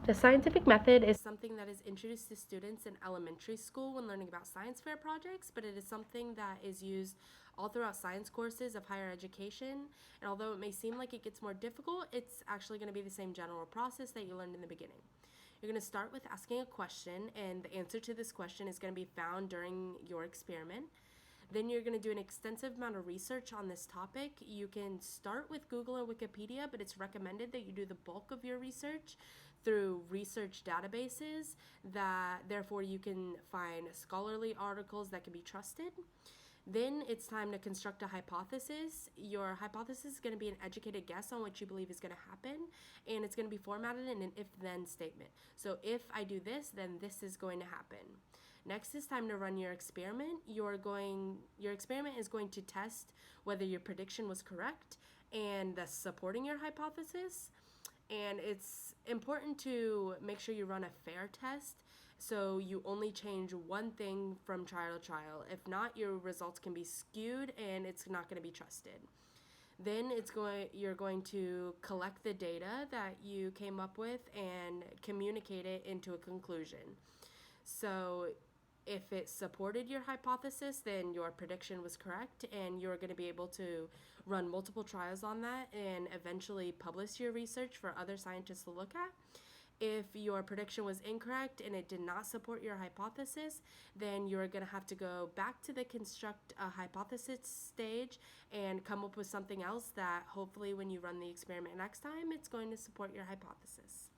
The scientific method is something that is introduced to students in elementary school when learning about science fair projects, but it is something that is used all throughout science courses of higher education. And although it may seem like it gets more difficult, it's actually going to be the same general process that you learned in the beginning. You're going to start with asking a question, and the answer to this question is going to be found during your experiment. Then you're going to do an extensive amount of research on this topic. You can start with Google or Wikipedia, but it's recommended that you do the bulk of your research through research databases that therefore you can find scholarly articles that can be trusted. Then it's time to construct a hypothesis. Your hypothesis is going to be an educated guess on what you believe is going to happen, and it's going to be formatted in an if-then statement. So if I do this, then this is going to happen. Next is time to run your experiment. Your experiment is going to test whether your prediction was correct and thus supporting your hypothesis. And it's important to make sure you run a fair test so you only change one thing from trial to trial. If not, your results can be skewed and it's not going to be trusted. Then you're going to collect the data that you came up with and communicate it into a conclusion. So if it supported your hypothesis, then your prediction was correct, and you're going to be able to run multiple trials on that and eventually publish your research for other scientists to look at. If your prediction was incorrect and it did not support your hypothesis, then you're going to have to go back to the construct a hypothesis stage and come up with something else that hopefully when you run the experiment next time, it's going to support your hypothesis.